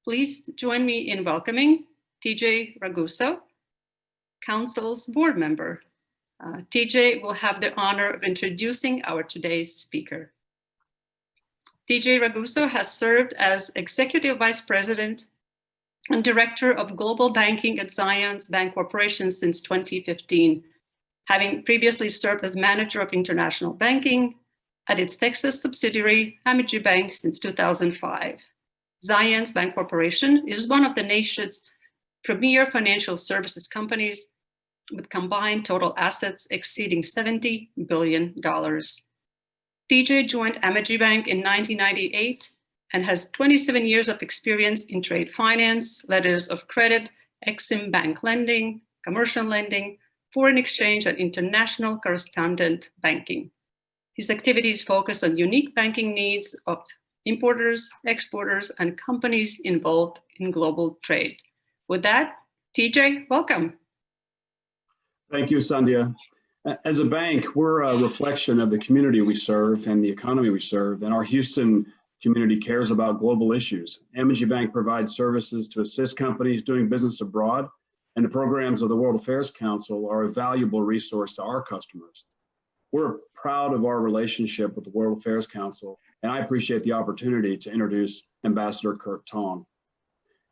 Please join me in welcoming TJ Raguso, Council's board member. TJ will have the honor of introducing our today's speaker. TJ Raguso has served as Executive Vice President and Director of Global Banking at Zions Bank Corporation since 2015, having previously served as Manager of International Banking at its Texas subsidiary, Amegy Bank, since 2005. Zions Bank Corporation is one of the nation's premier financial services companies with combined total assets exceeding $70 billion. TJ joined Amegy Bank in 1998 and has 27 years of experience in trade finance, letters of credit, Exim Bank lending, commercial lending, foreign exchange, and international correspondent banking. His activities focus on unique banking needs of importers, exporters, and companies involved in global trade. With that, TJ, welcome. Thank you, Sandija. As a bank, we're a reflection of the community we serve and the economy we serve, and our Houston community cares about global issues. Amegy Bank provides services to assist companies doing business abroad, and the programs of the World Affairs Council are a valuable resource to our customers. We're proud of our relationship with the World Affairs Council, and I appreciate the opportunity to introduce Ambassador Kurt Tong.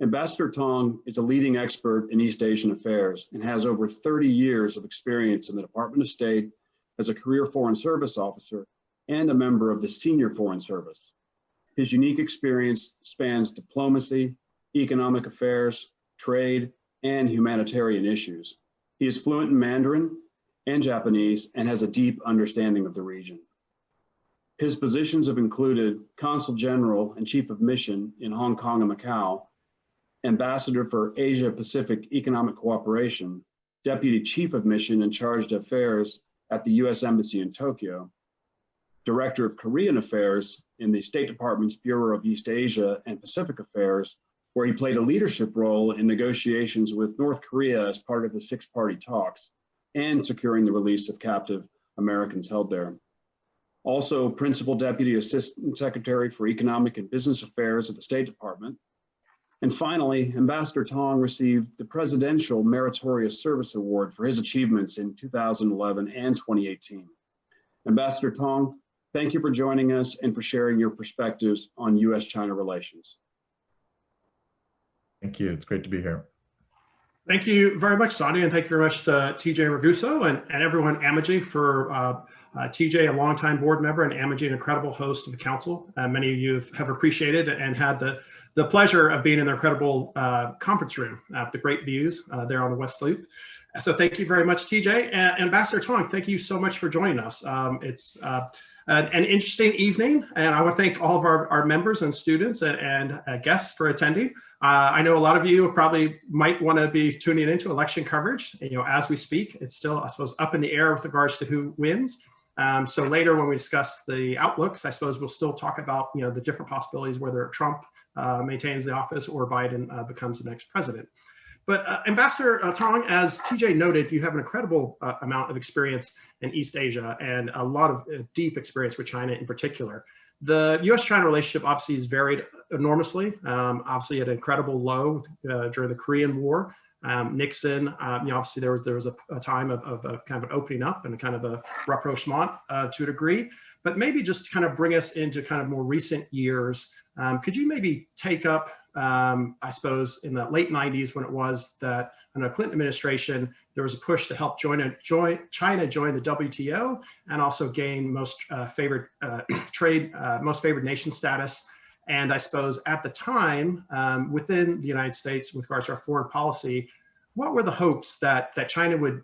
Ambassador Tong is a leading expert in East Asian affairs and has over 30 years of experience in the Department of State as a career Foreign Service officer and a member of the Senior Foreign Service. His unique experience spans diplomacy, economic affairs, trade, and humanitarian issues. He is fluent in Mandarin and Japanese and has a deep understanding of the region. His positions have included Consul General and Chief of Mission in Hong Kong and Macau, Ambassador for Asia Pacific Economic Cooperation, Deputy Chief of Mission in Charge d'Affaires at the U.S. Embassy in Tokyo, Director of Korean Affairs in the State Department's Bureau of East Asia and Pacific Affairs, where he played a leadership role in negotiations with North Korea as part of the six-party talks and securing the release of captive Americans held there. Also, Principal Deputy Assistant Secretary for Economic and Business Affairs at the State Department. And finally, Ambassador Tong received the Presidential Meritorious Service Award for his achievements in 2011 and 2018. Ambassador Tong, thank you for joining us and for sharing your perspectives on U.S.-China relations. Thank you. It's great to be here. Thank you very much, Sandija, and thank you very much to TJ Raguso and everyone at Amegy for TJ, a longtime board member, and Amegy, an incredible host of the council. Many of you have appreciated and had the pleasure of being in their incredible conference room with the great views there on the West Loop. So thank you very much, TJ. Ambassador Tong, thank you so much for joining us. It's an interesting evening, and I want to thank all of our members and students and guests for attending. I know a lot of you probably might want to be tuning into election coverage. As we speak, it's still, I suppose, up in the air with regards to who wins. So later when we discuss the outlooks, I suppose we'll still talk about the different possibilities, whether Trump maintains the office or Biden becomes the next president. But Ambassador Tong, as TJ noted, you have an incredible amount of experience in East Asia and a lot of deep experience with China in particular. The U.S.-China relationship obviously has varied enormously, obviously at an incredible low during the Korean War. Nixon, obviously there was a time of kind of an opening up and kind of a rapprochement to a degree. But maybe just kind of bring us into kind of more recent years. Could you maybe take up, I suppose, in the late 90s when it was that in the Clinton administration, there was a push to help China join the WTO and also gain most favored nation status. And I suppose at the time, within the United States, with regards to our foreign policy, what were the hopes that China would,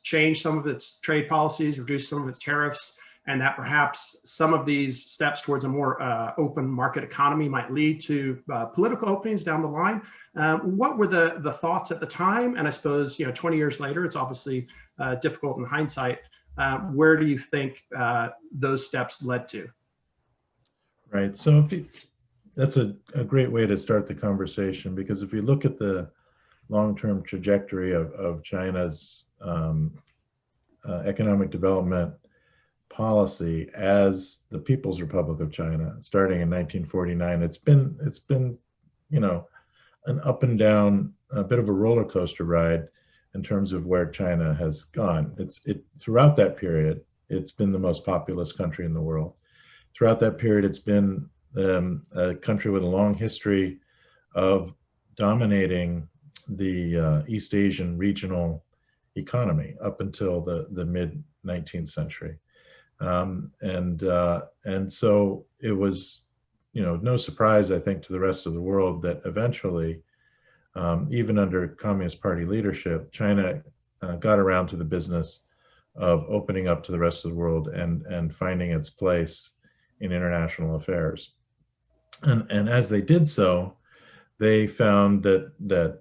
change some of its trade policies, reduce some of its tariffs, and that perhaps some of these steps towards a more open market economy might lead to political openings down the line? What were the thoughts at the time? And I suppose, 20 years later, it's obviously difficult in hindsight. Where do you think those steps led to? Right. So that's a great way to start the conversation, because if you look at the long-term trajectory of China's economic development policy as the People's Republic of China, starting in 1949, it's been an up and down, a bit of a roller coaster ride in terms of where China has gone. Throughout that period, it's been the most populous country in the world. Throughout that period, it's been a country with a long history of dominating the East Asian regional economy up until the mid 19th century. And so it was, no surprise, I think, to the rest of the world that eventually, even under Communist Party leadership, China got around to the business of opening up to the rest of the world and finding its place in international affairs. And as they did so, they found that the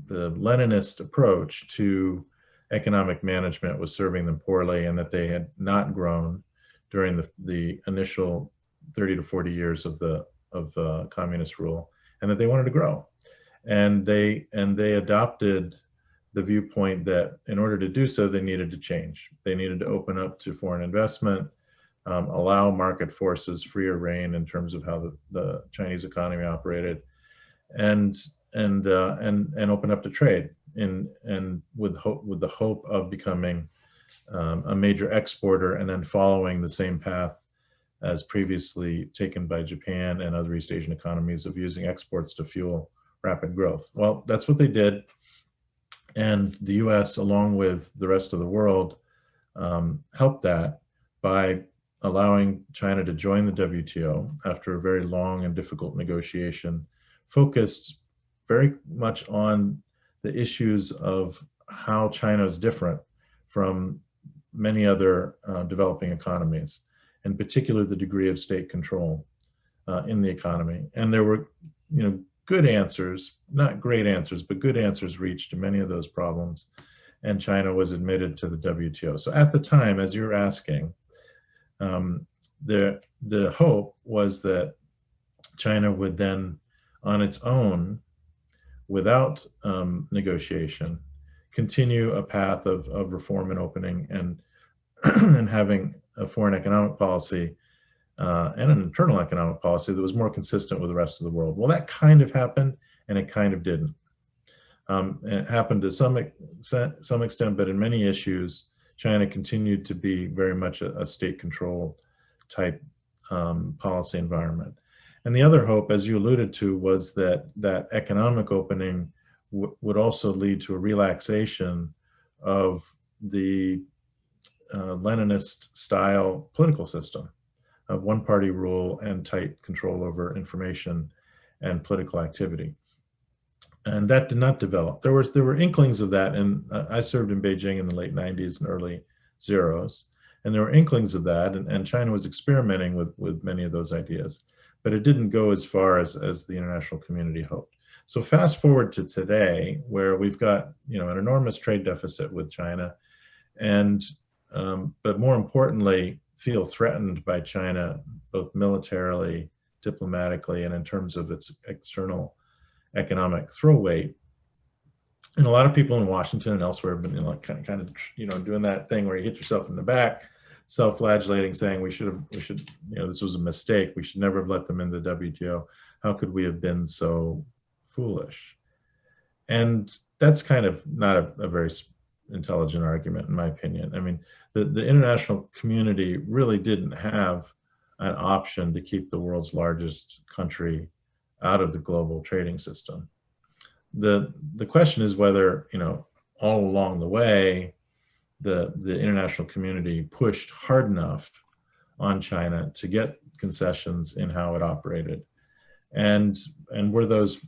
Leninist approach to economic management was serving them poorly, and that they had not grown during the initial 30 to 40 years of communist rule, and that they wanted to grow. And they adopted the viewpoint that in order to do so, they needed to change. They needed to open up to foreign investment, allow market forces freer reign in terms of how the Chinese economy operated, and open up to trade, and with the hope of becoming a major exporter, and then following the same path as previously taken by Japan and other East Asian economies of using exports to fuel rapid growth. Well, that's what they did. And the US, along with the rest of the world, helped that by allowing China to join the WTO after a very long and difficult negotiation, focused very much on the issues of how China is different from many other developing economies, in particular the degree of state control in the economy. And there were, good answers, not great answers, but good answers reached to many of those problems. And China was admitted to the WTO. So at the time, as you're asking, the hope was that China would then, on its own, without negotiation, continue a path of reform and opening, and and having a foreign economic policy and an internal economic policy that was more consistent with the rest of the world. Well, that kind of happened, and it kind of didn't. And it happened to some extent, but in many issues, China continued to be very much a state-controlled type policy environment. And the other hope, as you alluded to, was that economic opening would also lead to a relaxation of the Leninist-style political system of one-party rule and tight control over information and political activity. And that did not develop. There were inklings of that, and I served in Beijing in the late 90s and early zeros, and there were inklings of that, and China was experimenting with many of those ideas, but it didn't go as far as the international community hoped. So fast forward to today, where we've got an enormous trade deficit with China, and but more importantly, feel threatened by China, both militarily, diplomatically, and in terms of its external economic throw weight. And a lot of people in Washington and elsewhere have been kind of doing that thing where you hit yourself in the back, self-flagellating, saying we should this was a mistake. We should never have let them into the WTO. How could we have been so foolish? And that's kind of not a very intelligent argument, in my opinion. I mean, the international community really didn't have an option to keep the world's largest country out of the global trading system. The question is whether, all along the way, the international community pushed hard enough on China to get concessions in how it operated. And were those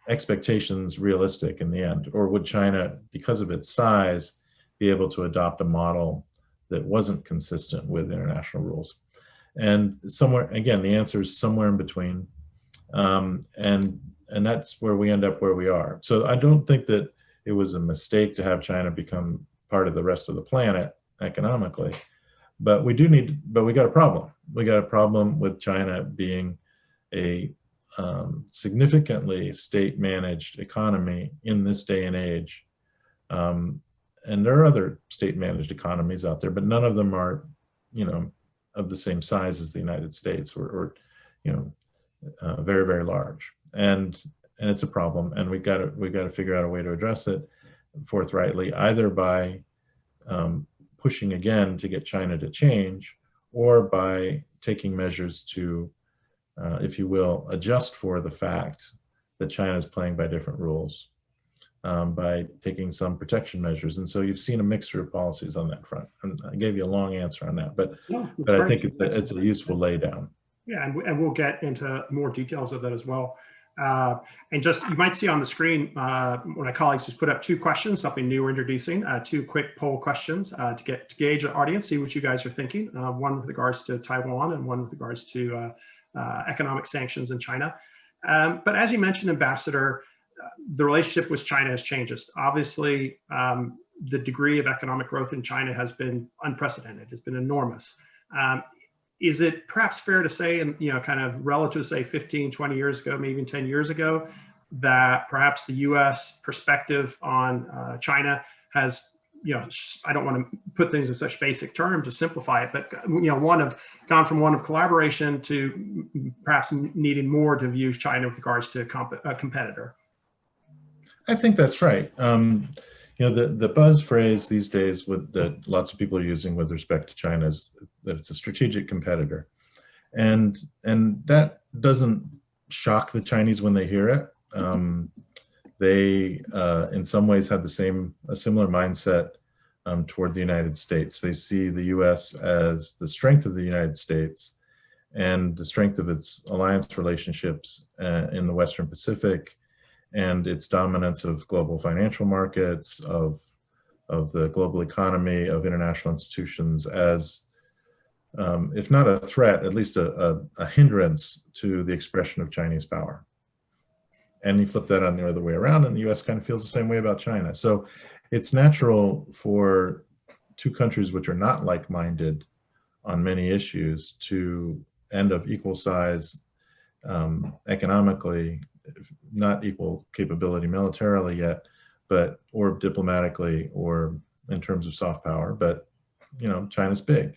expectations realistic in the end? Or would China, because of its size, be able to adopt a model that wasn't consistent with international rules? And somewhere, again, the answer is somewhere in between. And that's where we end up where we are. So I don't think that it was a mistake to have China become part of the rest of the planet economically, but we got a problem. We got a problem with China being a significantly state-managed economy in this day and age. And there are other state-managed economies out there, but none of them are, of the same size as the United States, or very, very large, and it's a problem, and we've got to figure out a way to address it forthrightly, either by pushing again to get China to change, or by taking measures to, if you will, adjust for the fact that China is playing by different rules, by taking some protection measures. And so you've seen a mixture of policies on that front. And I gave you a long answer on that, but I think it's a useful laydown. Yeah, and we'll get into more details of that as well. And just, you might see on the screen, one of my colleagues has put up 2 questions, something new we're introducing, 2 quick poll questions to gauge the audience, see what you guys are thinking. One with regards to Taiwan and one with regards to economic sanctions in China. But as you mentioned, Ambassador, the relationship with China has changed. Obviously, the degree of economic growth in China has been unprecedented. It's been enormous. Is it perhaps fair to say, and kind of relative to say 15, 20 years ago, maybe even 10 years ago, that perhaps the U.S. perspective on China has, I don't want to put things in such basic terms to simplify it, but gone from one of collaboration to perhaps needing more to view China with regards to a competitor? I think that's right. The buzz phrase these days that lots of people are using with respect to China is that it's a strategic competitor. And that doesn't shock the Chinese when they hear it. They, in some ways, have a similar mindset toward the United States. They see the U.S. as the strength of the United States and the strength of its alliance relationships in the Western Pacific, and its dominance of global financial markets, of the global economy, of international institutions as, if not a threat, at least a hindrance to the expression of Chinese power. And you flip that on the other way around, and the US kind of feels the same way about China. So it's natural for 2 countries which are not like-minded on many issues to end of equal size economically, not equal capability militarily yet, or diplomatically, or in terms of soft power, but China's big.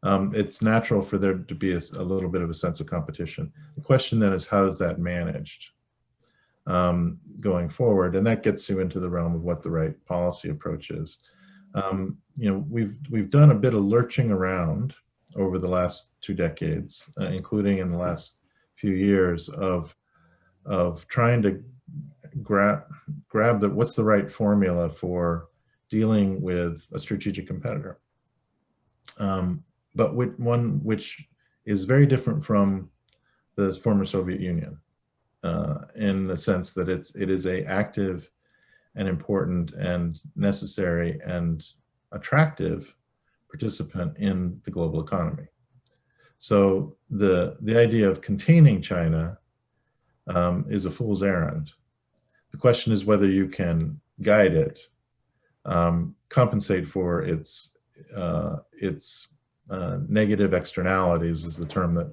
It's natural for there to be a little bit of a sense of competition. The question then is, how is that managed going forward? And that gets you into the realm of what the right policy approach is. We've done a bit of lurching around over the last 2 decades, including in the last few years, of trying to grab what's the right formula for dealing with a strategic competitor, but with one which is very different from the former Soviet Union, in the sense that it is a active and important and necessary and attractive participant in the global economy. So the idea of containing China is a fool's errand. The question is whether you can guide it, compensate for its negative externalities, is the term that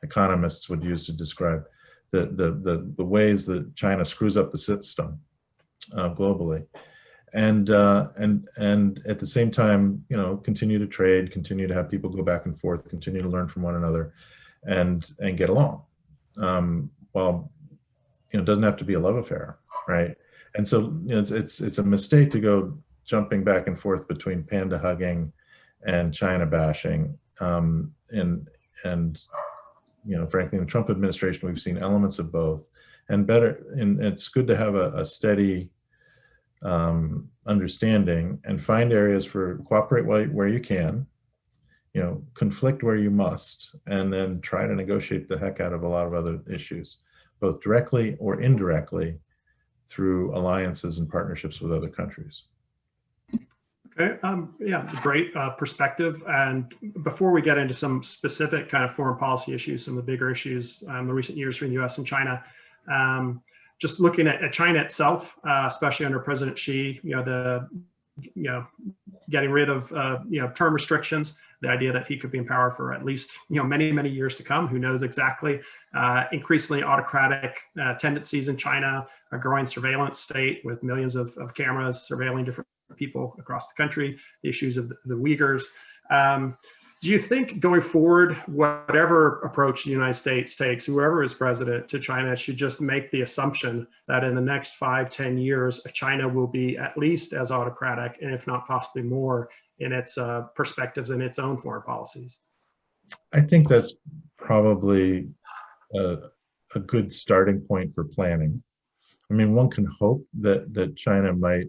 economists would use to describe the ways that China screws up the system globally, and at the same time, continue to trade, continue to have people go back and forth, continue to learn from one another, and get along. Well, it doesn't have to be a love affair, right? And so it's a mistake to go jumping back and forth between panda hugging and China bashing. And frankly, in the Trump administration, we've seen elements of both. And it's good to have a steady understanding and find areas for cooperate where you can, conflict where you must, and then try to negotiate the heck out of a lot of other issues, both directly or indirectly through alliances and partnerships with other countries. Okay, yeah, great perspective. And before we get into some specific kind of foreign policy issues, some of the bigger issues in the recent years between the US and China, just looking at China itself, especially under President Xi, getting rid of term restrictions, the idea that he could be in power for at least many, many years to come, who knows exactly, increasingly autocratic tendencies in China, a growing surveillance state with millions of cameras surveilling different people across the country, the issues of the Uyghurs. Do you think going forward, whatever approach the United States takes, whoever is president to China should just make the assumption that in the next 5-10 years, China will be at least as autocratic, and if not possibly more, in its perspectives and its own foreign policies? I think that's probably a good starting point for planning. I mean, one can hope that China might,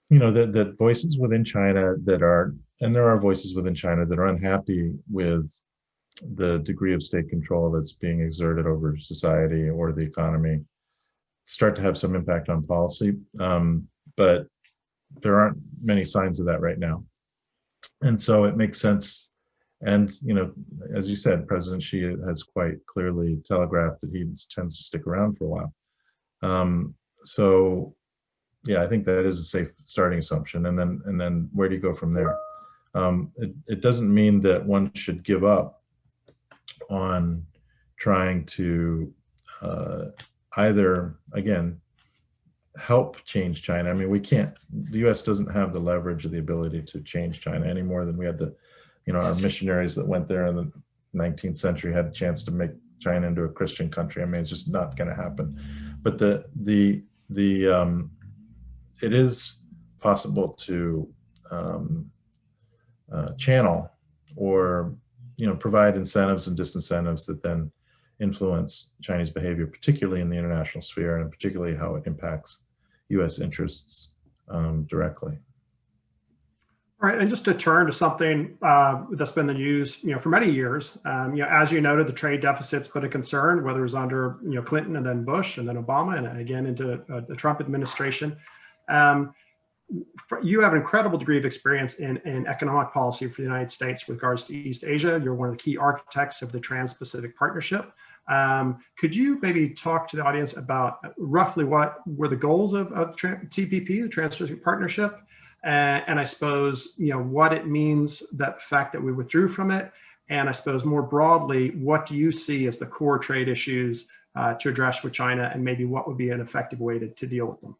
that voices within China that are, and there are voices within China that are unhappy with the degree of state control that's being exerted over society or the economy, start to have some impact on policy. But there aren't many signs of that right now. And so it makes sense. And, as you said, President Xi has quite clearly telegraphed that he tends to stick around for a while. So yeah, I think that is a safe starting assumption. And then where do you go from there? It doesn't mean that one should give up on trying to either, again, help change China. I mean, the US doesn't have the leverage or the ability to change China any more than we had to, our missionaries that went there in the 19th century had a chance to make China into a Christian country. I mean, it's just not going to happen. But it is possible to channel or provide incentives and disincentives that then influence Chinese behavior, particularly in the international sphere, and particularly how it impacts U.S. interests directly. All right, and just to turn to something that's been in the news, for many years, as you noted, the trade deficit's been a concern, whether it was under Clinton and then Bush and then Obama and again into the Trump administration. You have an incredible degree of experience in economic policy for the United States with regards to East Asia. You're one of the key architects of the Trans-Pacific Partnership. Could you maybe talk to the audience about roughly what were the goals of TPP, the Trans-Pacific Partnership, and I suppose what it means, that fact that we withdrew from it, and I suppose more broadly, what do you see as the core trade issues to address with China, and maybe what would be an effective way to deal with them?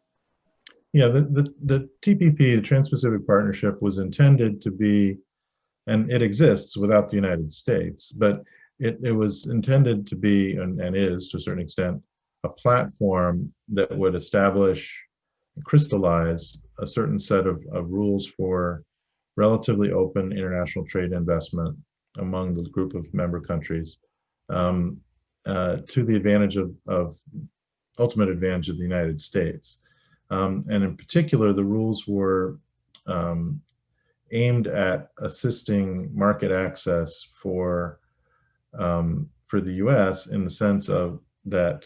Yeah, the TPP, the Trans-Pacific Partnership, was intended to be, and it exists without the United States, but it was intended to be, and is to a certain extent, a platform that would establish and crystallize a certain set of rules for relatively open international trade investment among the group of member countries, to the advantage of ultimate advantage of the United States. And in particular, the rules were aimed at assisting market access for the U.S. in the sense of that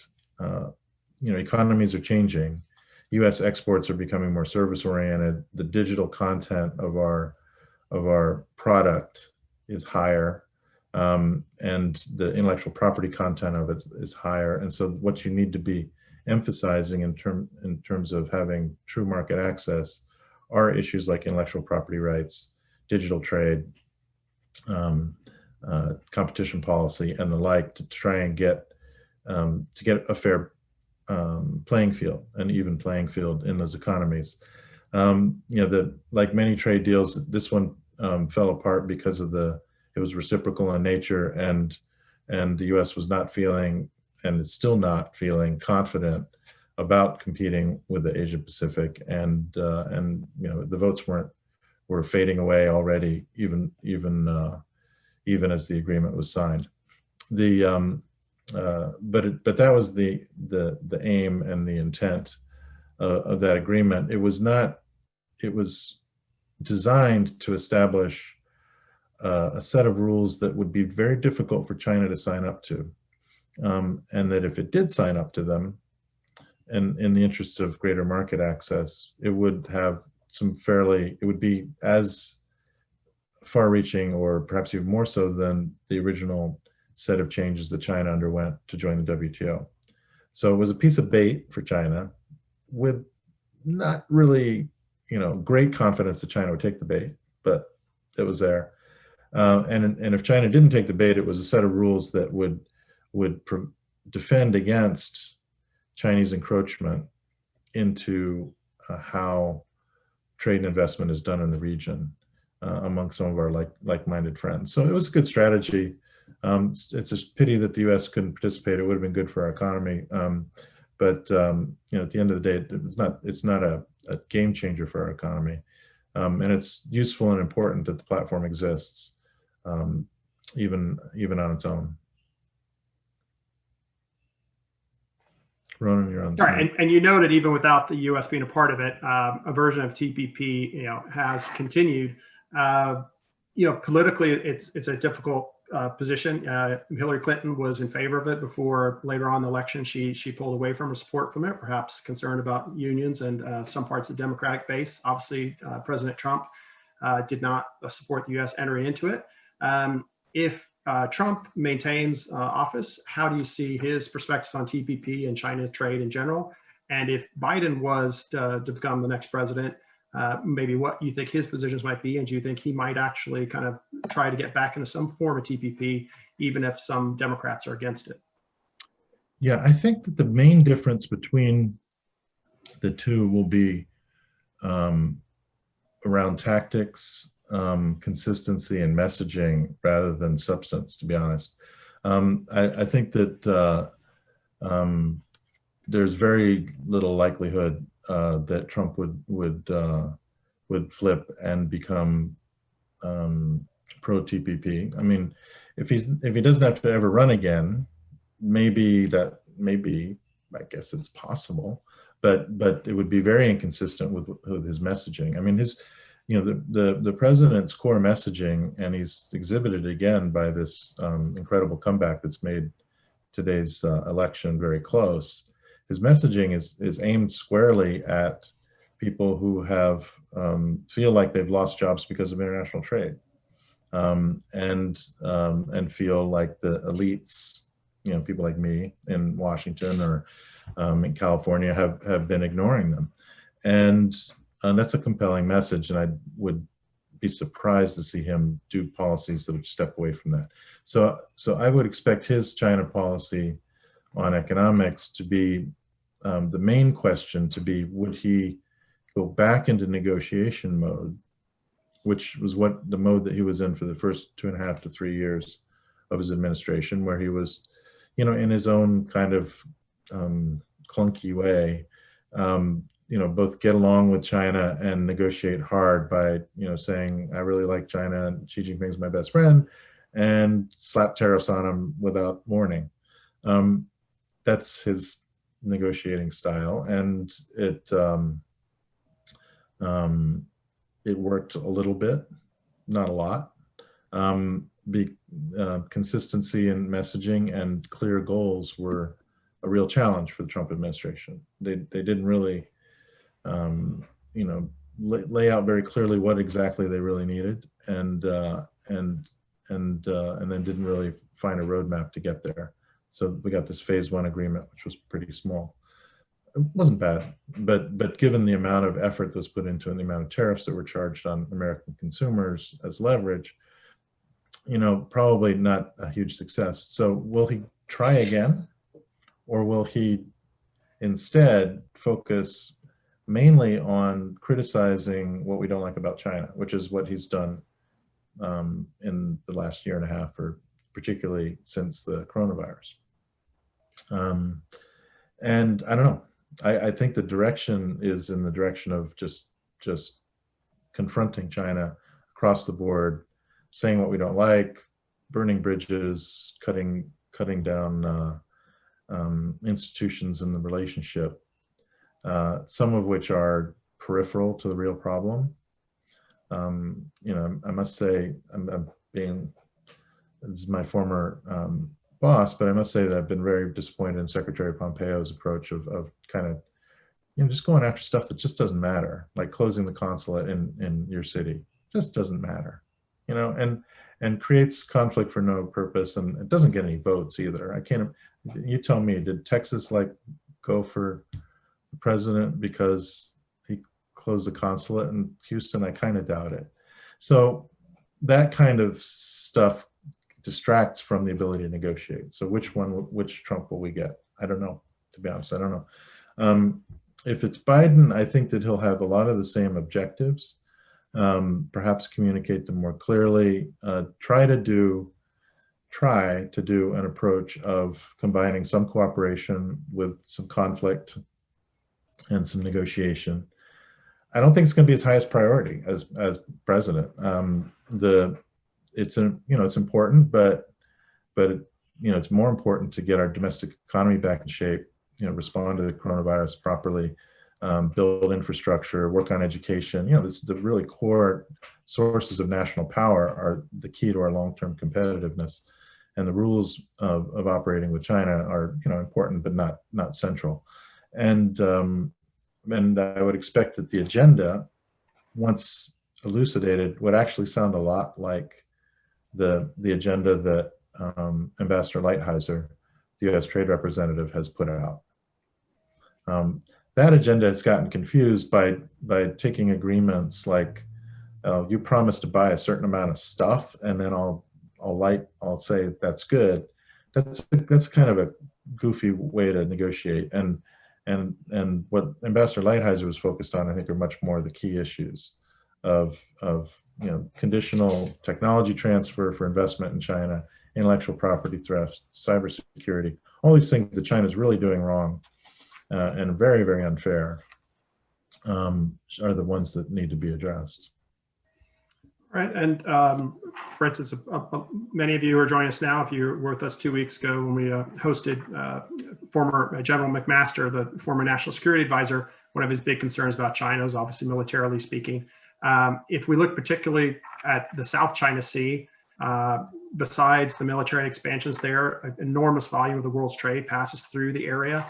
economies are changing. U.S. exports are becoming more service-oriented. The digital content of our product is higher, and the intellectual property content of it is higher. And so, what you need to be emphasizing in terms of having true market access are issues like intellectual property rights, digital trade, competition policy, and the like, to try and get a fair playing field, an even playing field in those economies. Like many trade deals, this one fell apart because of it was reciprocal in nature, and the U.S. was not feeling, and is still not feeling, confident about competing with the Asia Pacific, and the votes were fading away already, even as the agreement was signed. But that was the aim and the intent of that agreement. It was designed to establish a set of rules that would be very difficult for China to sign up to, and that if it did sign up to them, and in the interests of greater market access, it would have it would be as far-reaching, or perhaps even more so, than the original set of changes that China underwent to join the WTO. So it was a piece of bait for China, with not really, great confidence that China would take the bait, but it was there. And if China didn't take the bait, it was a set of rules that would defend against Chinese encroachment into how trade and investment is done in the region. among some of our like-minded friends. So it was a good strategy. It's a pity that the U.S. couldn't participate. It would have been good for our economy. But at the end of the day, it's not a game changer for our economy. And it's useful and important that the platform exists, even on its own. Ronan, you're on. Sorry, and you noted even without the U.S. being a part of it, a version of TPP, has continued. Politically, it's a difficult position. Hillary Clinton was in favor of it before later on in the election she pulled away from her support from it, perhaps concerned about unions and some parts of the Democratic base. Obviously, President Trump did not support the U.S. entering into it. If Trump maintains office, how do you see his perspective on TPP and China trade in general? And if Biden was to become the next president, maybe what you think his positions might be, and do you think he might actually kind of try to get back into some form of TPP, even if some Democrats are against it? Yeah, I think that the main difference between the two will be around tactics, consistency, and messaging rather than substance, to be honest. I think that there's very little likelihood that Trump would flip and become pro TPP. I mean, if he doesn't have to ever run again, maybe, I guess it's possible, but it would be very inconsistent with his messaging. I mean, the president's core messaging, and he's exhibited again by this incredible comeback that's made today's election very close. His messaging is aimed squarely at people who have feel like they've lost jobs because of international trade, and feel like the elites, people like me in Washington or in California have been ignoring them, and that's a compelling message. And I would be surprised to see him do policies that would step away from that. So I would expect his China policy on economics to be the main question to be, would he go back into negotiation mode, which was the mode that he was in for the first 2.5 to 3 years of his administration, where he was, in his own kind of clunky way, both get along with China and negotiate hard by, saying, I really like China and Xi Jinping's my best friend, and slap tariffs on him without warning. That's his negotiating style, and it worked a little bit, not a lot. Consistency in messaging and clear goals were a real challenge for the Trump administration. They didn't really, lay out very clearly what exactly they really needed, and then didn't really find a roadmap to get there. So we got this phase 1 agreement, which was pretty small. It wasn't bad, but given the amount of effort that was put into it and the amount of tariffs that were charged on American consumers as leverage, probably not a huge success. So will he try again, or will he instead focus mainly on criticizing what we don't like about China, which is what he's done in the last 1.5 years, or particularly since the coronavirus. And I don't know. I think the direction is in the direction of just confronting China across the board, saying what we don't like, burning bridges, cutting down institutions in the relationship, some of which are peripheral to the real problem. I must say, this is my former boss, but I must say that I've been very disappointed in Secretary Pompeo's approach of kind of, just going after stuff that just doesn't matter, like closing the consulate in your city, just doesn't matter, and creates conflict for no purpose, and it doesn't get any votes either. You tell me, did Texas go for the president because he closed the consulate in Houston? I kind of doubt it. So that kind of stuff distracts from the ability to negotiate. So which Trump will we get? I don't know, to be honest. I don't know. If it's Biden, I think that he'll have a lot of the same objectives, perhaps communicate them more clearly, try to do an approach of combining some cooperation with some conflict and some negotiation. I don't think it's going to be his highest priority as president. It's important, but it's more important to get our domestic economy back in shape, respond to the coronavirus properly, build infrastructure, work on education. The really core sources of national power are the key to our long-term competitiveness. And the rules of operating with China are, important, but not central. And I would expect that the agenda, once elucidated, would actually sound a lot like the agenda that Ambassador Lighthizer, the U.S. Trade Representative, has put out. That agenda has gotten confused by taking agreements like, you promised to buy a certain amount of stuff, and then I'll say that's good. That's kind of a goofy way to negotiate. And what Ambassador Lighthizer was focused on, I think, are much more the key issues of conditional technology transfer for investment in China, intellectual property theft, cybersecurity, all these things that China is really doing wrong and very, very unfair, are the ones that need to be addressed. Right, and for instance, many of you who are joining us now, if you were with us 2 weeks ago when we hosted former General McMaster, the former National Security Advisor, one of his big concerns about China is obviously militarily speaking. If we look particularly at the South China Sea, besides the military expansions there, an enormous volume of the world's trade passes through the area.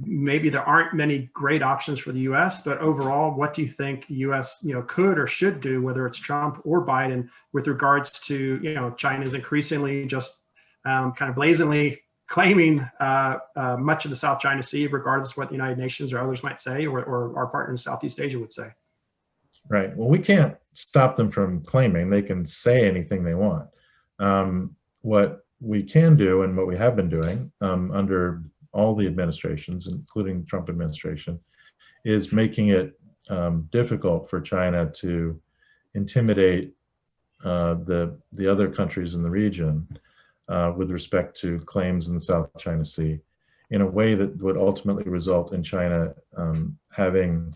Maybe there aren't many great options for the U.S., but overall, what do you think the U.S. could or should do, whether it's Trump or Biden, with regards to China's increasingly just kind of blazingly claiming much of the South China Sea, regardless of what the United Nations or others might say, or our partners in Southeast Asia would say? Right. Well, we can't stop them from claiming. They can say anything they want. What we can do, and what we have been doing under all the administrations, including the Trump administration, is making it difficult for China to intimidate the other countries in the region with respect to claims in the South China Sea in a way that would ultimately result in China having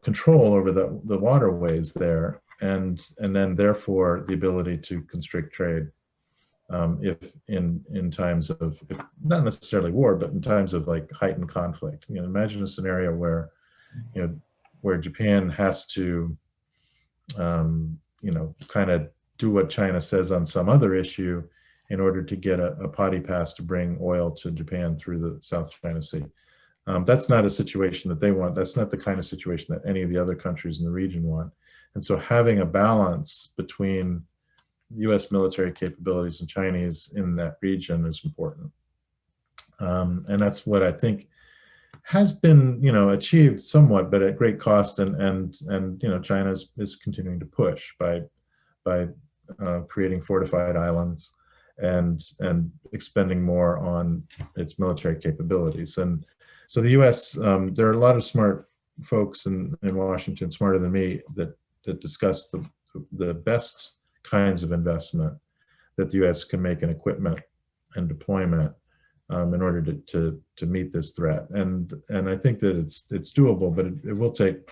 control over the waterways there, and then therefore the ability to constrict trade. If in times of, if not necessarily war, but in times of like heightened conflict. Imagine a scenario where where Japan has to kind of do what China says on some other issue in order to get a potty pass to bring oil to Japan through the South China Sea. That's not a situation that they want. That's not the kind of situation that any of the other countries in the region want. And so having a balance between U.S. military capabilities and Chinese in that region is important. And that's what I think has been, achieved somewhat, but at great cost. And China is continuing to push by creating fortified islands and expending more on its military capabilities. And so the U.S., there are a lot of smart folks in Washington, smarter than me, that discuss the best kinds of investment that the U.S. can make in equipment and deployment in order to meet this threat. And I think that it's doable, but it will take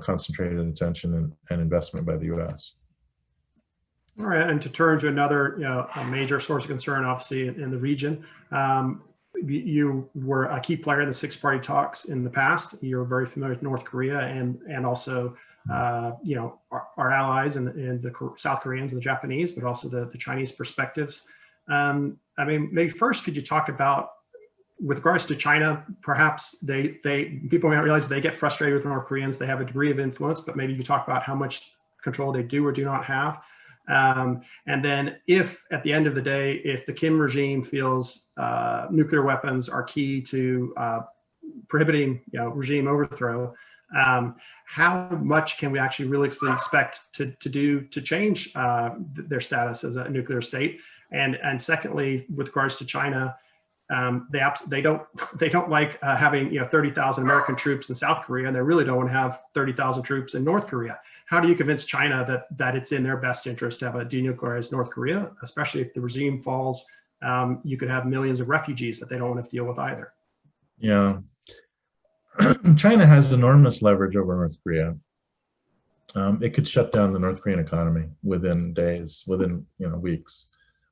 concentrated attention and investment by the U.S. All right, and to turn to another a major source of concern, obviously in the region. You were a key player in the six-party talks in the past. You're very familiar with North Korea and also our allies and the South Koreans and the Japanese, but also the Chinese perspectives. Maybe first, could you talk about, with regards to China, perhaps people may not realize they get frustrated with North Koreans. They have a degree of influence, but maybe you could talk about how much control they do or do not have. And then if at the end of the day, if the Kim regime feels nuclear weapons are key to prohibiting regime overthrow, how much can we actually really expect to change their status as a nuclear state? And secondly, with regards to China, they don't like having 30,000 American troops in South Korea, and they really don't want to have 30,000 troops in North Korea. How do you convince China that it's in their best interest to have a denuclearized North Korea, especially if the regime falls? You could have millions of refugees that they don't want to deal with either. Yeah, China has enormous leverage over North Korea. It could shut down the North Korean economy within days, within weeks,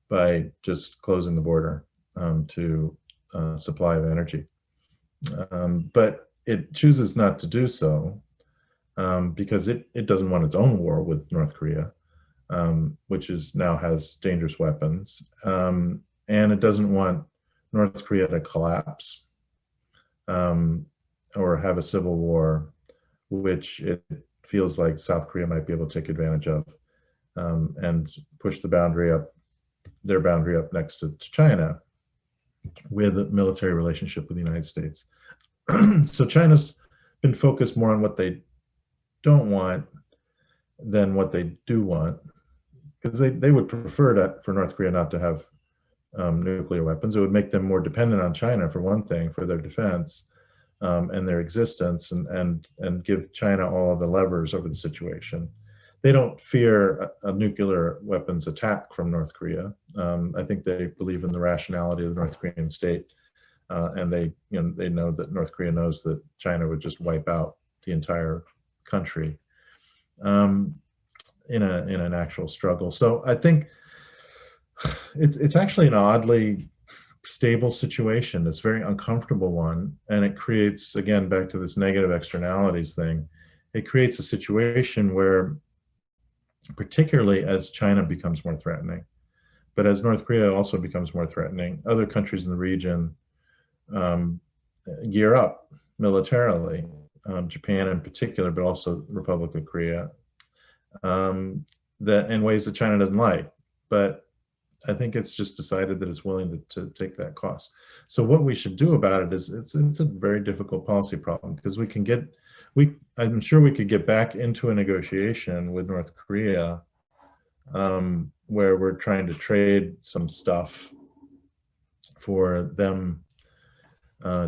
by just closing the border to supply of energy. But it chooses not to do so because it doesn't want its own war with North Korea, which now has dangerous weapons, and it doesn't want North Korea to collapse or have a civil war, which it feels like South Korea might be able to take advantage of and push their boundary up next to China with a military relationship with the United States. So China's been focused more on what they don't want than what they do want, because they would prefer for North Korea not to have nuclear weapons. It would make them more dependent on China, for one thing, for their defense and their existence, and give China all of the levers over the situation. They don't fear a nuclear weapons attack from North Korea. I think they believe in the rationality of the North Korean state, and they know that North Korea knows that China would just wipe out the entire country in an actual struggle. So I think it's actually an oddly stable situation. It's a very uncomfortable one, and it creates, again, back to this negative externalities thing, it creates a situation where, particularly as China becomes more threatening, but as North Korea also becomes more threatening, other countries in the region gear up militarily, Japan in particular, but also the Republic of Korea, that in ways that China doesn't like. But I think it's just decided that it's willing to take that cost. So what we should do about it is, it's a very difficult policy problem, because I'm sure we could get back into a negotiation with North Korea where we're trying to trade some stuff for them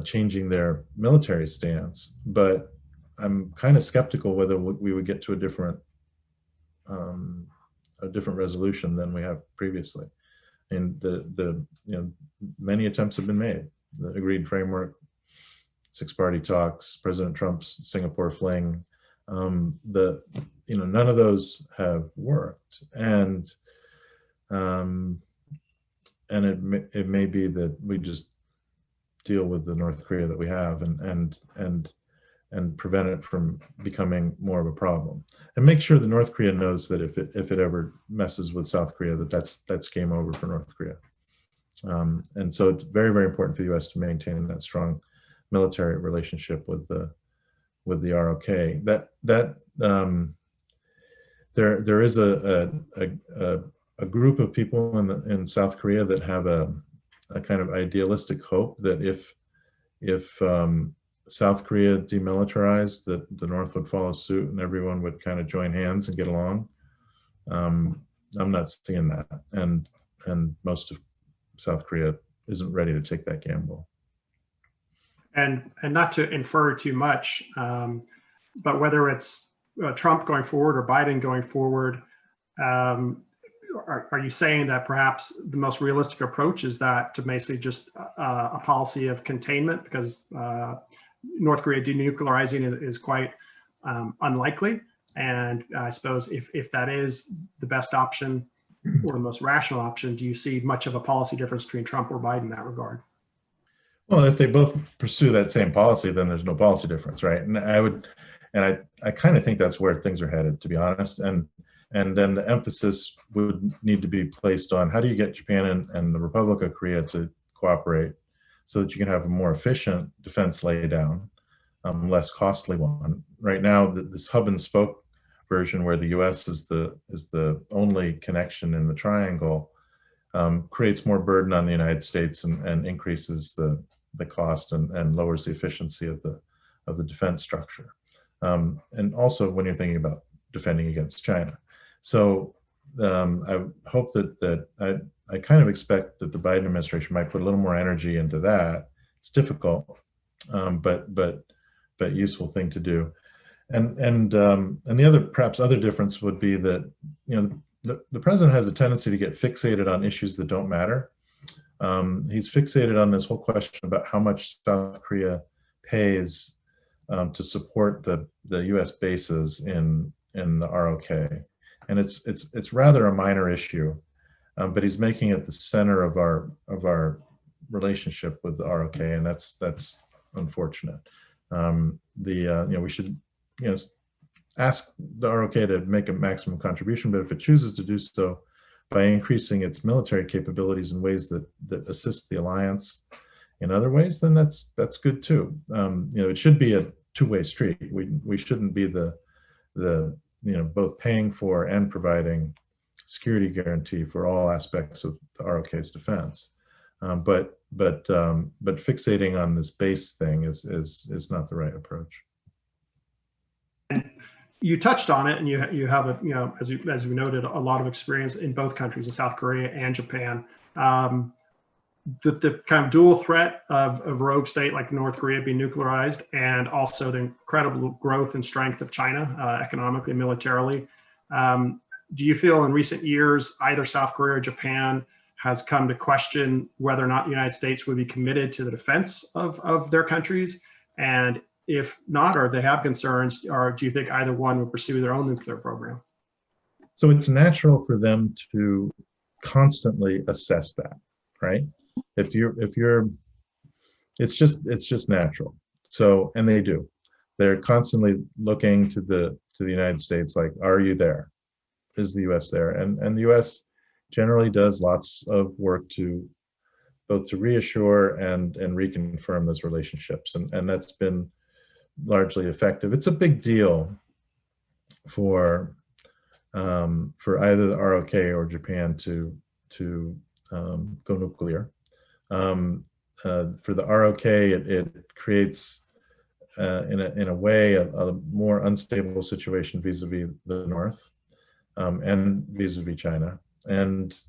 changing their military stance. But I'm kind of skeptical whether we would get to a different resolution than we have previously. And many attempts have been made. The agreed framework, 6-party talks, President Trump's Singapore fling, none of those have worked, and it may be that we just deal with the North Korea that we have and prevent it from becoming more of a problem, and make sure the North Korea knows that if it ever messes with South Korea, that's game over for North Korea. And so it's very, very important for the U.S. to maintain that strong military relationship with the ROK. There is a group of people in South Korea that have a kind of idealistic hope that if South Korea demilitarized, that the North would follow suit and everyone would kind of join hands and get along. I'm not seeing that, and most of South Korea isn't ready to take that gamble. And not to infer too much, but whether it's Trump going forward or Biden going forward, are you saying that perhaps the most realistic approach is that to basically just a policy of containment, because North Korea denuclearizing is quite unlikely? And I suppose if that is the best option or the most rational option, do you see much of a policy difference between Trump or Biden in that regard? Well, if they both pursue that same policy, then there's no policy difference, right? And I kind of think that's where things are headed, to be honest. And then the emphasis would need to be placed on how do you get Japan and the Republic of Korea to cooperate so that you can have a more efficient defense laydown, less costly one. Right now, this hub and spoke version, where the U.S. is the only connection in the triangle, creates more burden on the United States and increases the cost and lowers the efficiency of the defense structure. And also when you're thinking about defending against China. So I hope that I kind of expect that the Biden administration might put a little more energy into that. It's difficult, but useful thing to do. And the other, perhaps other difference would be that, you know, the president has a tendency to get fixated on issues that don't matter. He's fixated on this whole question about how much South Korea pays to support the U.S. bases in the ROK, and it's rather a minor issue, but he's making it the center of our relationship with the ROK, and that's unfortunate. You know, we should, you know, ask the ROK to make a maximum contribution, but if it chooses to do so by increasing its military capabilities in ways that assist the alliance in other ways, then that's good too. You know, it should be a two-way street. We shouldn't be the you know, both paying for and providing security guarantee for all aspects of the ROK's defense. But fixating on this base thing is not the right approach. You touched on it, and you have a, you know, as we noted, a lot of experience in both countries, in South Korea and Japan. The kind of dual threat of a rogue state like North Korea being nuclearized, and also the incredible growth and strength of China economically and militarily. Do you feel in recent years either South Korea or Japan has come to question whether or not the United States would be committed to the defense of their countries? And if not, or they have concerns, or do you think either one would pursue their own nuclear program? So it's natural for them to constantly assess that, right? If you're, it's just natural. So, and they do. They're constantly looking to the United States, like, are you there? Is the U.S. there? And the U.S. generally does lots of work to both to reassure and reconfirm those relationships, and that's been largely effective. It's a big deal for either the ROK or Japan to go nuclear. For the ROK, it creates in a way a more unstable situation vis-a-vis the North, and vis-a-vis China, and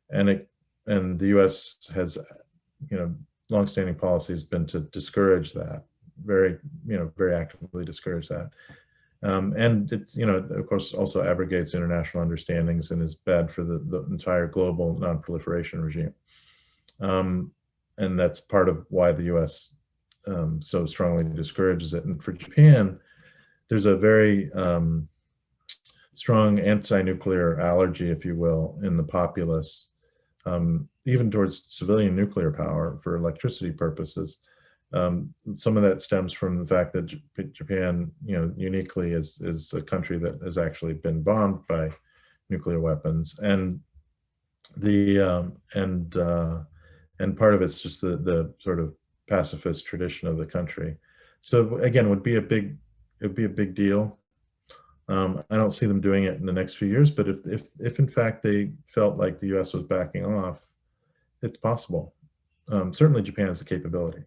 the U.S. has, you know, longstanding policy has been to discourage that, very actively discourage that. And it, you know, of course, also abrogates international understandings and is bad for the entire global non-proliferation regime. And that's part of why the U.S. So strongly discourages it. And for Japan, there's a very strong anti-nuclear allergy, if you will, in the populace, even towards civilian nuclear power for electricity purposes. Some of that stems from the fact that Japan, you know, uniquely is a country that has actually been bombed by nuclear weapons, and and part of it's just the sort of pacifist tradition of the country. So again, it would be a big deal. I don't see them doing it in the next few years, but if in fact they felt like the U.S. was backing off, it's possible. Certainly Japan has the capability.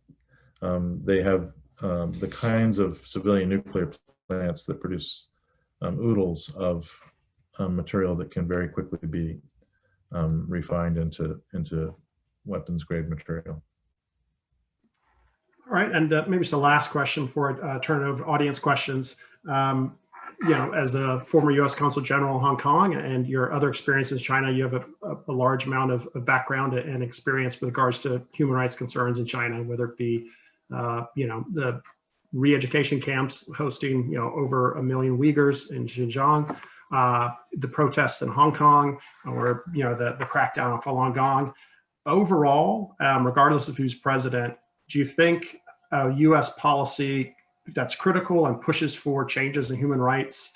They have the kinds of civilian nuclear plants that produce oodles of material that can very quickly be refined into weapons grade material. All right, and maybe just a last question before I turn it over to audience questions. You know, as the former U.S. Consul General in Hong Kong and your other experiences in China, you have a large amount of background and experience with regards to human rights concerns in China, whether it be, you know, the re-education camps hosting, you know, over 1 million Uyghurs in Xinjiang, the protests in Hong Kong, or, you know, the crackdown on Falun Gong. Overall, regardless of who's president, do you think U.S. policy that's critical and pushes for changes in human rights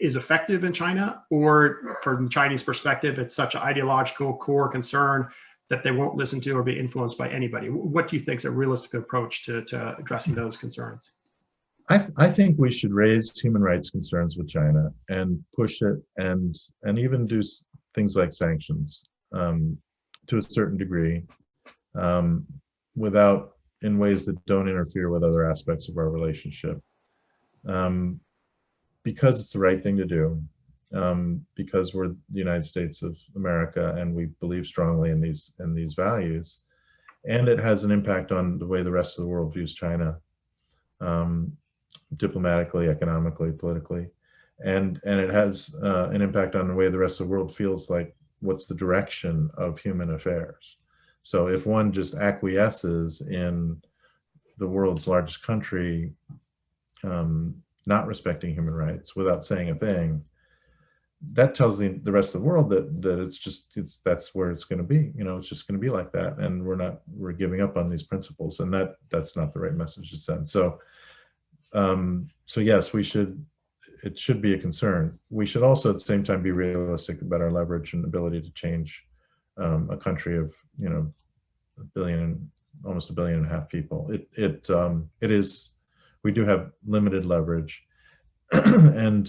is effective in China, or from the Chinese perspective, it's such an ideological core concern that they won't listen to or be influenced by anybody? What do you think is a realistic approach to addressing those concerns? I think we should raise human rights concerns with China and push it, and even do things like sanctions to a certain degree, without, in ways that don't interfere with other aspects of our relationship, because it's the right thing to do. because we're the United States of America and we believe strongly in these values. And it has an impact on the way the rest of the world views China, diplomatically, economically, politically. And it has an impact on the way the rest of the world feels like what's the direction of human affairs. So if one just acquiesces in the world's largest country not respecting human rights without saying a thing, that tells the rest of the world that that's where it's going to be. You know, it's just going to be like that, and we're giving up on these principles, and that's not the right message to send. So yes, it should be a concern. We should also at the same time be realistic about our leverage and ability to change a country of, you know, almost 1.5 billion people. We do have limited leverage, and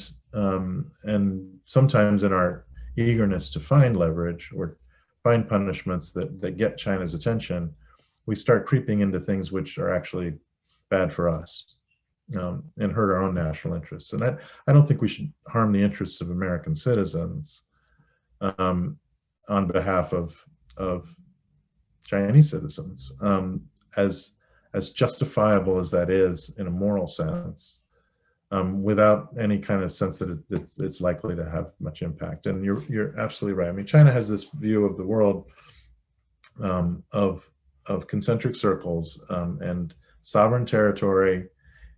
sometimes in our eagerness to find leverage or find punishments that get China's attention, we start creeping into things which are actually bad for us, and hurt our own national interests. And I don't think we should harm the interests of American citizens on behalf of Chinese citizens, as justifiable as that is in a moral sense, without any kind of sense that it's likely to have much impact. And you're absolutely right. I mean, China has this view of the world of concentric circles and sovereign territory.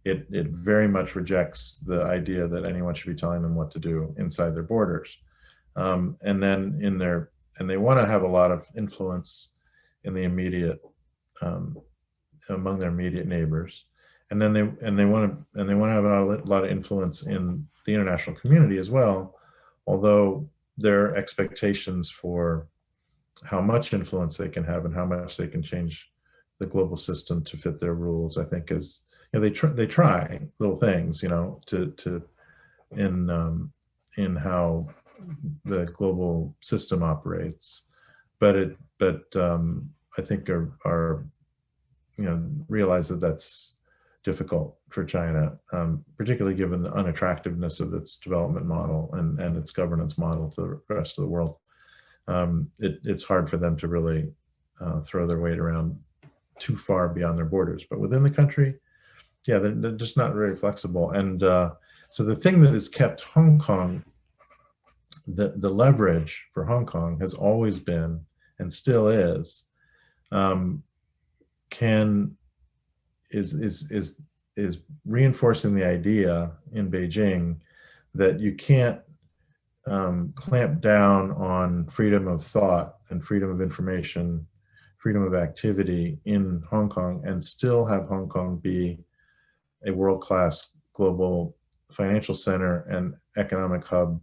It very much rejects the idea that anyone should be telling them what to do inside their borders. And they want to have a lot of influence in the immediate, among their immediate neighbors, and then they want to have a lot of influence in the international community as well. Although their expectations for how much influence they can have and how much they can change the global system to fit their rules, I think is, you know, they try little things, you know, in how the global system operates, but I think are you know, realize that that's difficult for China, particularly given the unattractiveness of its development model and its governance model to the rest of the world. It's hard for them to really throw their weight around too far beyond their borders. But within the country, yeah, they're just not very flexible. And so the thing that has kept Hong Kong, the leverage for Hong Kong has always been, and still is, is reinforcing the idea in Beijing that you can't clamp down on freedom of thought and freedom of information, freedom of activity in Hong Kong and still have Hong Kong be a world-class global financial center and economic hub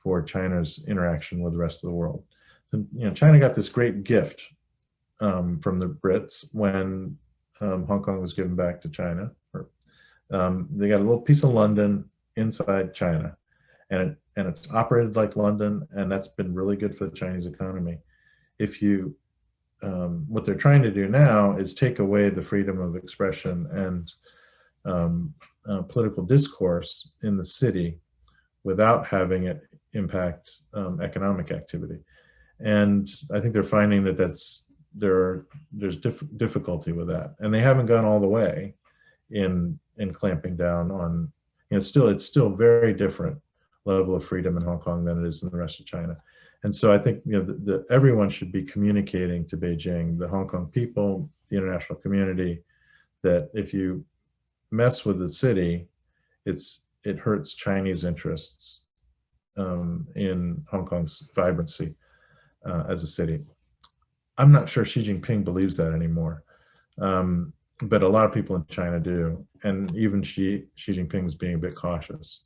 for China's interaction with the rest of the world. And, you know, China got this great gift from the Brits when Hong Kong was given back to China. They got a little piece of London inside China, and it's operated like London, and that's been really good for the Chinese economy. If you, what they're trying to do now is take away the freedom of expression and political discourse in the city without having it impact economic activity. And I think they're finding that there's difficulty with that, and they haven't gone all the way in clamping down on, you know, it's still very different level of freedom in Hong Kong than it is in the rest of China. And so I think, you know, everyone should be communicating to Beijing, the Hong Kong people, the international community, that if you mess with the city, it hurts Chinese interests in Hong Kong's vibrancy as a city. I'm not sure Xi Jinping believes that anymore, but a lot of people in China do, and even Xi Jinping is being a bit cautious.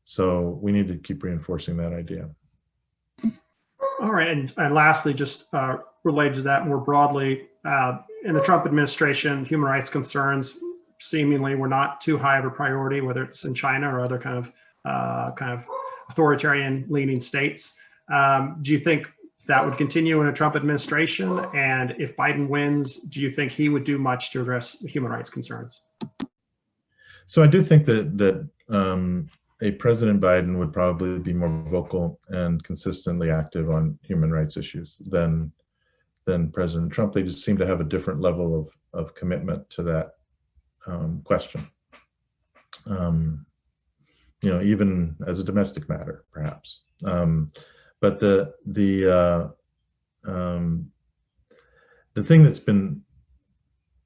So we need to keep reinforcing that idea. All right, and lastly, just related to that more broadly, in the Trump administration, human rights concerns seemingly were not too high of a priority, whether it's in China or other kind of authoritarian-leaning states. Do you think that would continue in a Trump administration? And if Biden wins, do you think he would do much to address human rights concerns? So I do think that a President Biden would probably be more vocal and consistently active on human rights issues than President Trump. They just seem to have a different level of commitment to that question. Even as a domestic matter, perhaps. But the thing that's been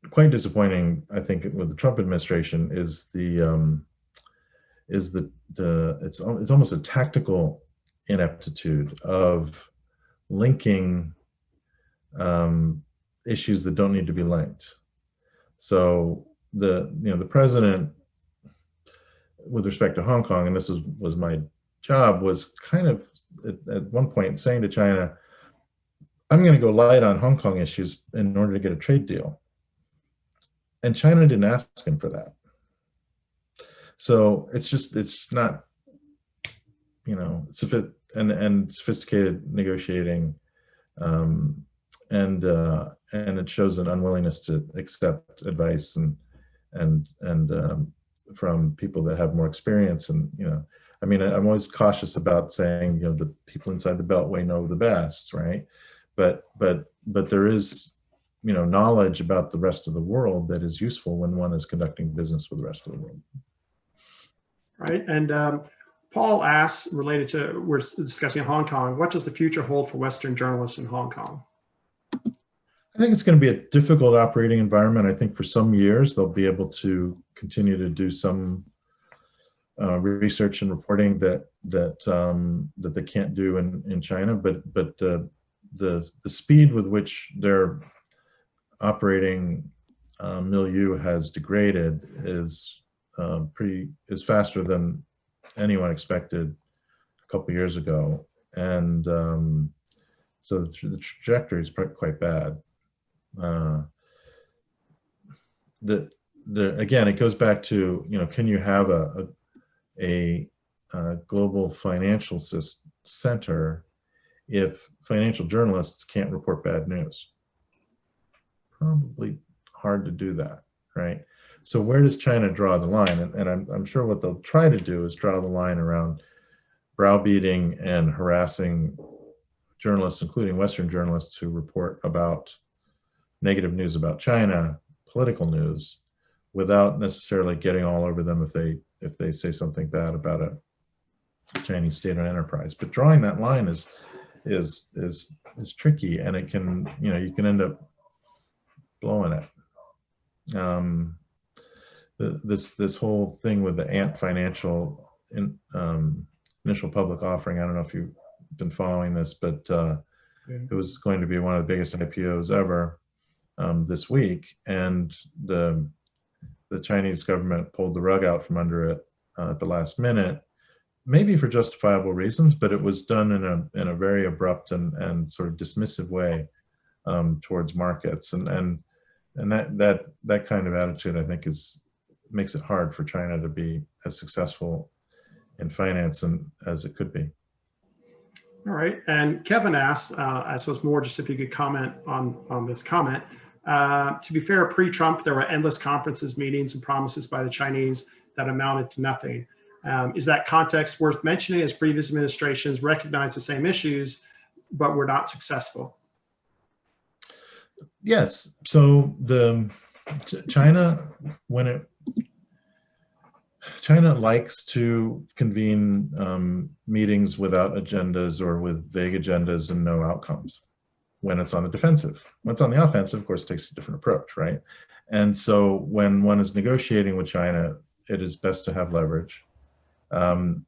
quite disappointing, I think, with the Trump administration is it's almost a tactical ineptitude of linking issues that don't need to be linked. So the president, with respect to Hong Kong, and this was my job, was kind of at one point saying to China, I'm going to go light on Hong Kong issues in order to get a trade deal. And China didn't ask him for that. So it's not, sophisticated negotiating, and it shows an unwillingness to accept advice and from people that have more experience. And I'm always cautious about saying the people inside the Beltway know the best, right? But there is knowledge about the rest of the world that is useful when one is conducting business with the rest of the world. Right, and Paul asks, related to, we're discussing Hong Kong, what does the future hold for Western journalists in Hong Kong? I think it's going to be a difficult operating environment. I think for some years they'll be able to continue to do some research and reporting that they can't do in China. But the speed with which their operating milieu has degraded is faster than anyone expected a couple of years ago, and so the trajectory is quite bad. Again, it goes back to can you have a global financial center if financial journalists can't report bad news? Probably hard to do that, right? So where does China draw the line? And I'm sure what they'll try to do is draw the line around browbeating and harassing journalists, including Western journalists who report about negative news about China, political news, without necessarily getting all over them if they say something bad about a Chinese state-owned enterprise. But drawing that line is tricky, and it can you can end up blowing it. This whole thing with the Ant Financial initial public offering, I don't know if you've been following this, but it was going to be one of the biggest IPOs ever this week, and the Chinese government pulled the rug out from under it at the last minute, maybe for justifiable reasons, but it was done in a very abrupt and sort of dismissive way towards markets, and that kind of attitude, I think, makes it hard for China to be as successful in finance as it could be. All right, and Kevin asks, I suppose more just if you could comment on this comment. To be fair, pre-Trump, there were endless conferences, meetings, and promises by the Chinese that amounted to nothing. Is that context worth mentioning, as previous administrations recognized the same issues, but were not successful? Yes. So China likes to convene meetings without agendas or with vague agendas and no outcomes when it's on the defensive. When it's on the offensive, of course, it takes a different approach, right? And so when one is negotiating with China, it is best to have leverage and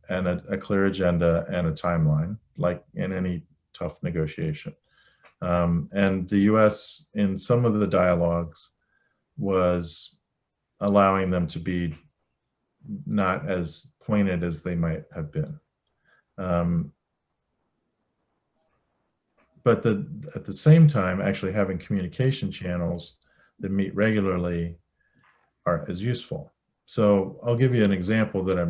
a clear agenda and a timeline, like in any tough negotiation. And the U.S. in some of the dialogues was allowing them to be not as pointed as they might have been. But at the same time, actually having communication channels that meet regularly is useful. So I'll give you an example that I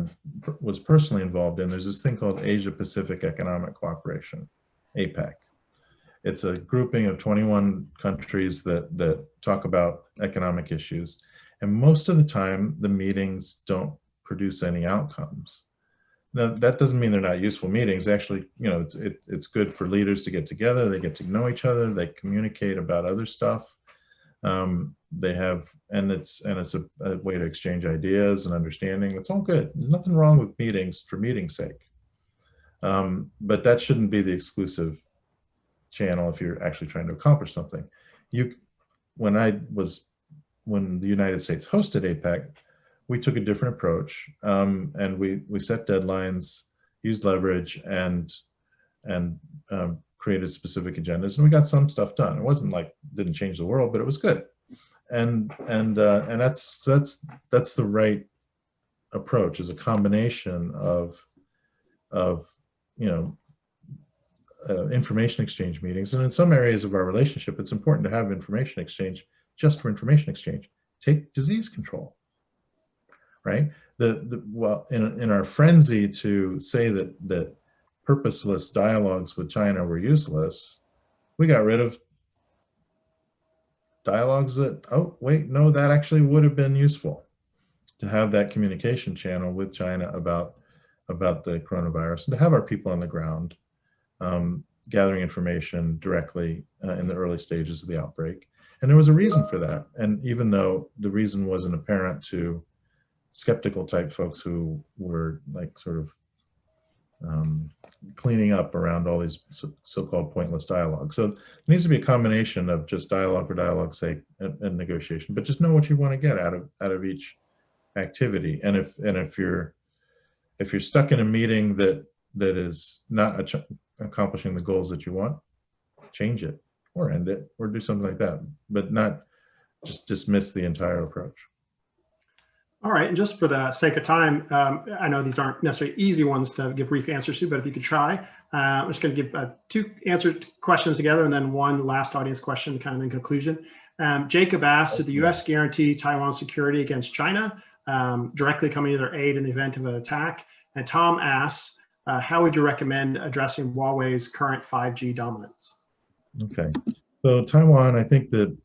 was personally involved in. There's this thing called Asia Pacific Economic Cooperation, APEC. It's a grouping of 21 countries that talk about economic issues. And most of the time, the meetings don't produce any outcomes. Now, that doesn't mean they're not useful meetings. Actually, it's good for leaders to get together. They get to know each other. They communicate about other stuff. They have, and it's a way to exchange ideas and understanding. It's all good. There's nothing wrong with meetings for meeting's sake. But that shouldn't be the exclusive channel if you're actually trying to accomplish something. When the United States hosted APEC, we took a different approach, and we set deadlines, used leverage, and created specific agendas, and we got some stuff done. It wasn't like didn't change the world, but it was good, and that's the right approach, is a combination of information exchange meetings. And in some areas of our relationship, it's important to have information exchange just for information exchange. Take disease control, right? Well, in our frenzy to say that purposeless dialogues with China were useless, we got rid of dialogues that, oh, wait, no, that actually would have been useful to have that communication channel with China about the coronavirus, and to have our people on the ground gathering information directly in the early stages of the outbreak. And there was a reason for that. And even though the reason wasn't apparent to skeptical type folks who were like sort of cleaning up around all these so-called pointless dialogues. So it needs to be a combination of just dialogue for dialogue's sake and negotiation, but just know what you want to get out of each activity. And if you're stuck in a meeting that is not accomplishing the goals that you want, change it or end it or do something like that, but not just dismiss the entire approach. All right, and just for the sake of time, I know these aren't necessarily easy ones to give brief answers to, but if you could try, I'm just going to give two answered questions together and then one last audience question kind of in conclusion. Jacob asks, did the U.S. guarantee Taiwan's security against China, directly coming to their aid in the event of an attack? And Tom asks, how would you recommend addressing Huawei's current 5G dominance? Okay, so Taiwan, I think the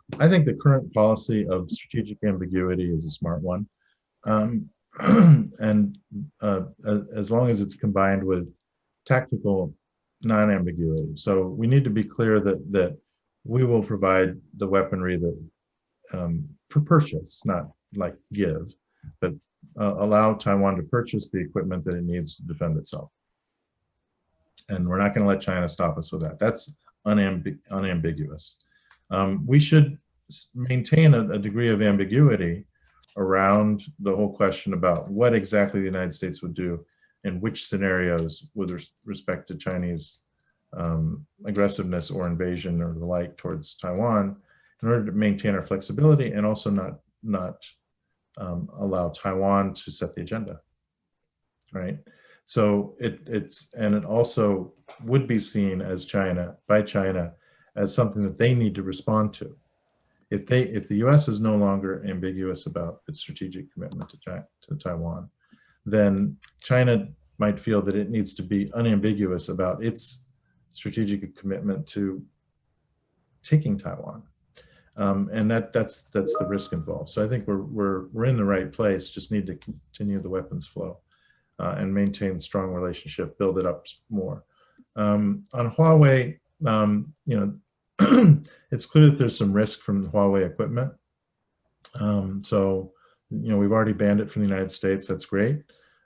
current policy of strategic ambiguity is a smart one. And as long as it's combined with tactical non-ambiguity. So we need to be clear that we will provide the weaponry that for purchase, not like give, but allow Taiwan to purchase the equipment that it needs to defend itself. And we're not going to let China stop us with that. That's unambiguous. We should maintain a degree of ambiguity around the whole question about what exactly the United States would do in which scenarios with respect to Chinese aggressiveness or invasion or the like towards Taiwan, in order to maintain our flexibility and also not allow Taiwan to set the agenda, right? So it also would be seen as by China as something that they need to respond to. If the U.S. is no longer ambiguous about its strategic commitment to Taiwan, then China might feel that it needs to be unambiguous about its strategic commitment to taking Taiwan, and that's the risk involved. So I think we're in the right place. Just need to continue the weapons flow and maintain strong relationship, build it up more. On Huawei, it's clear that there's some risk from the Huawei equipment. So, we've already banned it from the United States. That's great.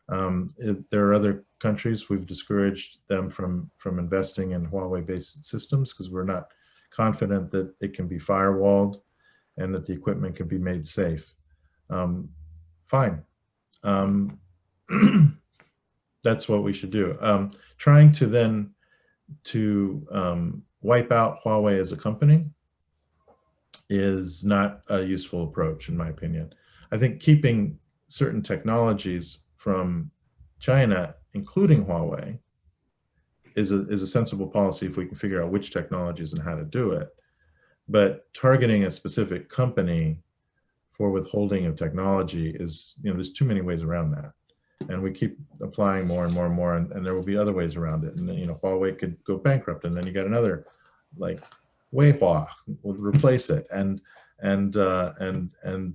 There are other countries we've discouraged them from investing in Huawei-based systems because we're not confident that it can be firewalled and that the equipment can be made safe. Fine. That's what we should do. Trying to then wipe out Huawei as a company is not a useful approach, in my opinion. I think keeping certain technologies from China, including Huawei, is a sensible policy if we can figure out which technologies and how to do it. But targeting a specific company for withholding of technology is, there's too many ways around that. And we keep applying more and more and more, and there will be other ways around it. And Huawei could go bankrupt, and then you got another, like Weihua will replace it. And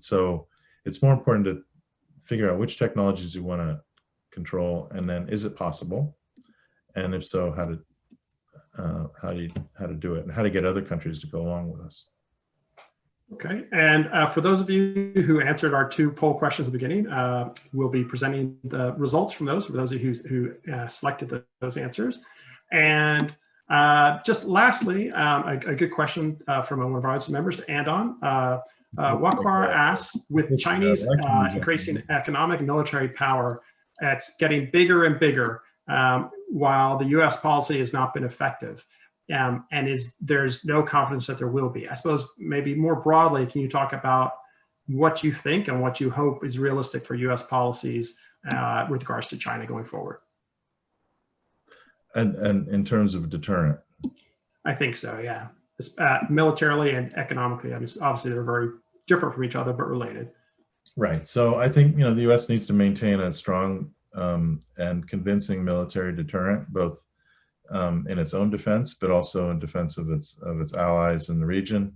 so it's more important to figure out which technologies you want to control, and then is it possible, and if so, how to do it, and how to get other countries to go along with us. Okay, and for those of you who answered our 2 poll questions at the beginning, we'll be presenting the results from those, for those of you who selected those answers. And just lastly, a good question from one of our audience members to end on. Wakwar asks, with Chinese increasing economic and military power, it's getting bigger and bigger, while the US policy has not been effective. And there's no confidence that there will be. I suppose maybe more broadly, can you talk about what you think and what you hope is realistic for US policies with regards to China going forward? And in terms of deterrent? I think so, yeah. It's, militarily and economically, I mean, obviously they're very different from each other, but related. Right. So I think, the U.S. needs to maintain a strong and convincing military deterrent, both in its own defense, but also in defense of its allies in the region.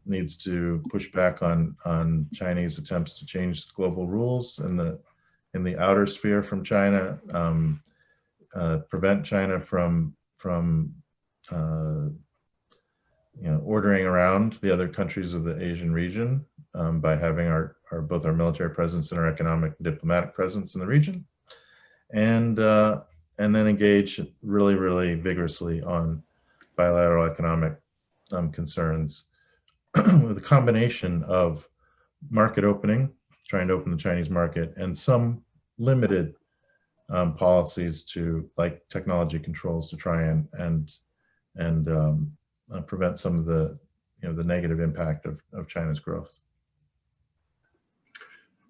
Needs to push back on Chinese attempts to change global rules in the outer sphere from China. Prevent China from ordering around the other countries of the Asian region by having both our military presence and our economic and diplomatic presence in the region, and then engage really, really vigorously on bilateral economic concerns with a combination of market opening, trying to open the Chinese market, and some limited policies to, like technology controls, to try and prevent some of the the negative impact of China's growth.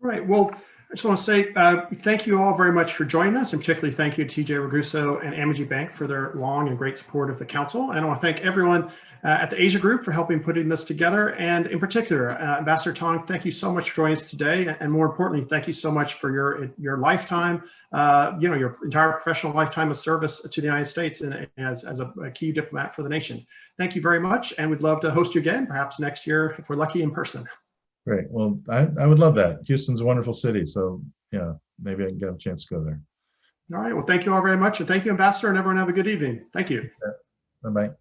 All right. Well, I just want to say thank you all very much for joining us, and particularly thank you to TJ Raguso and Amegy Bank for their long and great support of the Council. And I want to thank everyone at the Asia Group for helping putting this together, and in particular, Ambassador Tong, thank you so much for joining us today, and more importantly, thank you so much for your lifetime, your entire professional lifetime of service to the United States and as a key diplomat for the nation. Thank you very much, and we'd love to host you again, perhaps next year if we're lucky, in person. Great. Well, I would love that. Houston's a wonderful city, so yeah, maybe I can get a chance to go there. All right. Well, thank you all very much, and thank you, Ambassador, and everyone have a good evening. Thank you. Bye-bye.